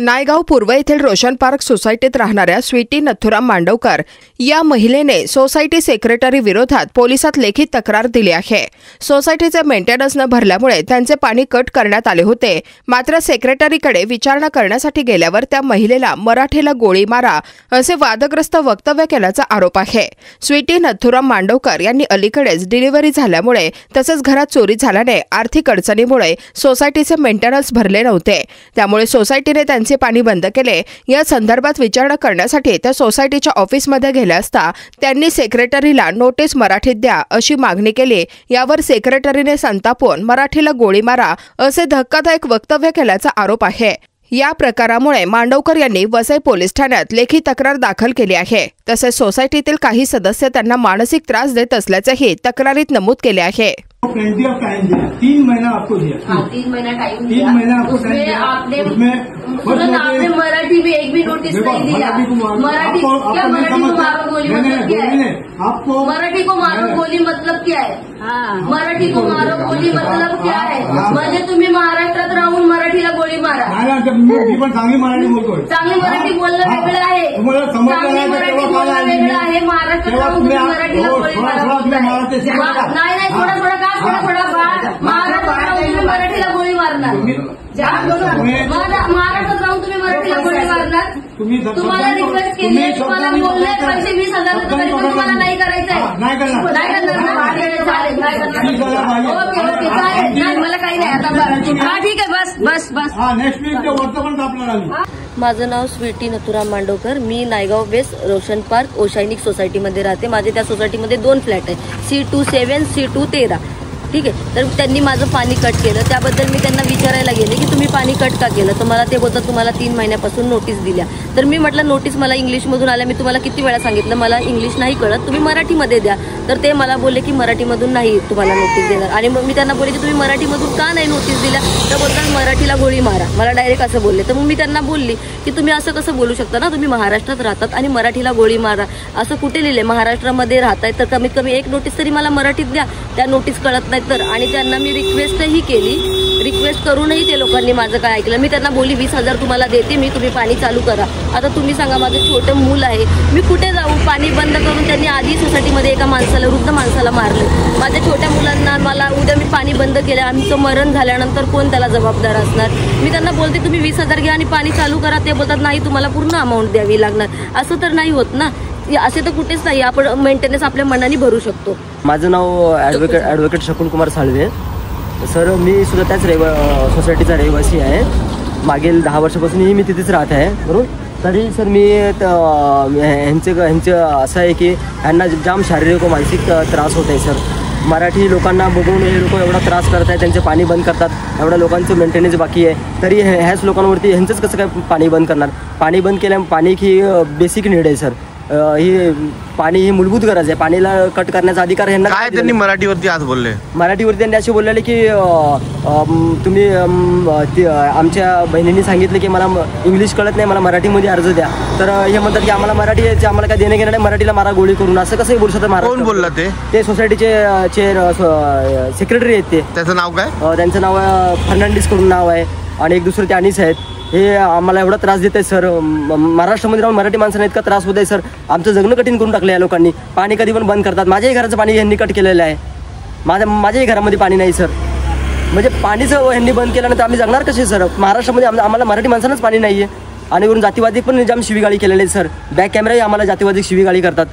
नायगाव पूर्व येथील रोशन पार्क सोसायटीत राहणाऱ्या स्वीटी नथुराम मांडवकर या महिलेने सोसायटी सेक्रेटरी विरोधात पोलिसात लेखी तक्रार दिली आहे। सोसायटीचे मेंटेनन्स न भरल्यामुळे त्यांचे पाणी कट करण्यात आले होते। मात्र सेक्रेटरीकडे विचारणा करण्यासाठी गेल्यावर त्या महिलेला मराठीला गोळी मारा असे वादग्रस्त वक्तव्य केल्याचा आरोप आहे। स्वीटी नथुराम मांडवकर यांनी अलीकडेच डिलिव्हरी झाल्यामुळे तसेच घरात चोरी झाल्याने आर्थिक अडचणीमुळे सोसायटीचे मेंटेनन्स भरले नव्हते। त्यामुळे सोसायटीने त्यांचे पाणी बंद केले। या संदर्भात विचारणा करण्यासाठी त्या सोसायटीच्या ऑफिसमध्ये गेल्या असता त्यांनी सेक्रेटरीला नोटीस मराठीत द्या अशी मागणी केली। यावर सेक्रेटरीने संतापून मराठीला गोळी मारा असे धक्कादायक वक्तव्य केल्याचा आरोप आहे। या प्रकारामुळे मांडवकर यांनी वसई पोलीस ठाण्यात लेखी तक्रार दाखल केली आहे। तसेच सोसायटीतील काही सदस्य त्यांना मानसिक त्रास देत असल्याचेही तक्रारीत नमूद केले आहे। 3 महीना आपको दिया। हाँ, 3 महीना टाइम 3 महीना आपको टाइम दिया। आपने मराठी में एक भी नोटिस नहीं दिया। मराठी क्या मराठी को मारो गोली मतलब क्या है? आपको मराठी को मारो गोली मतलब क्या है? मराठी को मारो गोली मतलब क्या है? म्हणजे तुम्ही महाराष्ट्रात राहून मराठीला गोळी मारा। मी पण चांगली मराठी बोलतोय। चांगली मराठी बोलणं वेगळं आहे, चांगली मराठी बोलणं वेगळं आहे। महाराष्ट्रात राहून तुम्ही मराठीला गोळी मारा। नाही थोडा थोडा का थोडा महाराष्ट्रात राहून तुम्ही मराठीला गोळी मारणार। महाराष्ट्रात राहून तुम्ही मराठीला गोळी मारणार। तुम्हाला रिक्वेस्ट केली, तुम्हाला बोलले 20,000 तरी पण तुम्हाला नाही करायचंय। नाही करणार। ओके चालेल, नाही मला काही नाही आता। हा ठीक आहे, बस नेक्स्ट वीक वर्तमान आपल्याला। माझं नाव स्वीटी नथुराम मांडवकर। मी नायगाव वेस्ट रोशन पार्क ओशायनिक सोसायटीमध्ये राहते। माझे त्या सोसायटीमध्ये 2 फ्लॅट आहे, C27 C2 13। ठीक आहे, तर त्यांनी माझं पाणी कट केलं। त्याबद्दल मी त्यांना विचारायला गेले की तुम्ही पाणी कट का केलं, तर मला ते बोलतात तुम्हाला 3 महिन्यापासून नोटीस दिल्या। तर मी म्हटलं नोटीस मला इंग्लिशमधून आल्या, मी तुम्हाला किती वेळा सांगितलं मला इंग्लिश नाही कळत, तुम्ही मराठीमध्ये द्या। तर ते मला बोलले की मराठीमधून नाही तुम्हाला नोटीस देणार। आणि मग मी त्यांना बोलले की तुम्ही मराठीमधून का नाही नोटीस दिल्या, तर बोलतात मराठीला गोळी मारा। मला डायरेक्ट असं बोलले। तर मग मी त्यांना बोलली की तुम्ही असं कसं बोलू शकता ना, तुम्ही महाराष्ट्रात राहतात आणि मराठीला गोळी मारा असं कुठे लिहिले? महाराष्ट्रामध्ये राहताय तर कमीत कमी एक नोटीस तरी मला मराठीत द्या। त्या नोटीस कळत नाही तर। आणि त्यांना मी रिक्वेस्टही केली, रिक्वेस्ट करूनही ते लोकांनी माझं काय ऐकलं। मी त्यांना बोलली 20,000 तुम्हाला देते मी, तुम्ही पाणी चालू करा। आता तुम्ही सांगा माझं छोटं मूल आहे, मी कुठे जाऊ? पाणी बंद करून त्यांनी आधी सोसायटीमध्ये एका माणसाला, वृद्ध माणसाला मारलं। माझ्या छोट्या मुलांना मला उद्या मी पाणी बंद केलं, आमचं मरण झाल्यानंतर कोण त्याला जबाबदार असणार? मी त्यांना बोलते तुम्ही 20,000 घ्या आणि पाणी चालू करा। ते बोलतात नाही तुम्हाला पूर्ण अमाऊंट द्यावी लागणार। असं तर नाही होत ना, असे तर कुठेच नाही। आपण मेंटेनन्स आपल्या मनाने भरू शकतो। माझं नाव ॲडव्होकेट शकुन कुमार साळवे। सर मी सुद्धा त्याच सोसायटीचा रहिवासी आहे। मागील 10 वर्षापासूनही मी तिथेच राहत आहे, बरोबर। तरी सर मी ह्यांचं असं आहे की ह्यांना जाम शारीरिक व मानसिक त्रास होत आहे सर। मराठी लोकांना बघून हे लोक एवढा त्रास करत आहेत, त्यांचे पाणी बंद करतात। एवढ्या लोकांचं मेंटेनन्स बाकी आहे, तरी ह्याच लोकांवरती ह्यांचंच कसं काय पाणी बंद करणार? पाणी बंद केल्यामुळे पाणी ही बेसिक नीड आहे सर। ही पाणी ही मूलभूत गरज आहे। पाणीला कट करण्याचा अधिकार ह्यांना काय त्यांनी मराठीवरती आज बोलले? मराठीवरती त्यांनी असे बोललेले की तुम्ही आमच्या बहिणींनी सांगितलं की मला इंग्लिश कळत नाही, मला मराठीमध्ये अर्ज द्या। तर हे म्हणतात की आम्हाला मराठी यायचे, आम्हाला काय देणं घेणं नाही, मराठीला मारा गोळी करून। असं कसं बोलू शकतात? कोण बोलला ते सोसायटीचे सेक्रेटरी आहेत। त्याचं नाव काय? त्यांचं नाव फर्नांडिस करून नाव आहे आणि एक दुसरं ते अनिस आहेत। हे आम्हाला एवढा त्रास देत आहे सर। महाराष्ट्रामध्ये राहून मराठी माणसांना इतका त्रास होत आहे सर। आमचं जगणं कठीण करून टाकलं या लोकांनी। पाणी कधी पण बंद करतात। माझ्याही घराचं पाणी यांनी कट केलेलं आहे। माझ्याही घरामध्ये पाणी नाही सर। म्हणजे पाणीचं ह्यांनी बंद केल्यानंतर आम्ही जगणार कसे सर? महाराष्ट्रामध्ये आम्हाला मराठी माणसांनाच पाणी नाही आहे। आणि वरून जातीवादी पण जाम शिवीगाळी केलेली आहे सर। बॅक कॅमेराही आम्हाला जातीवादी शिवीगाळी करतात।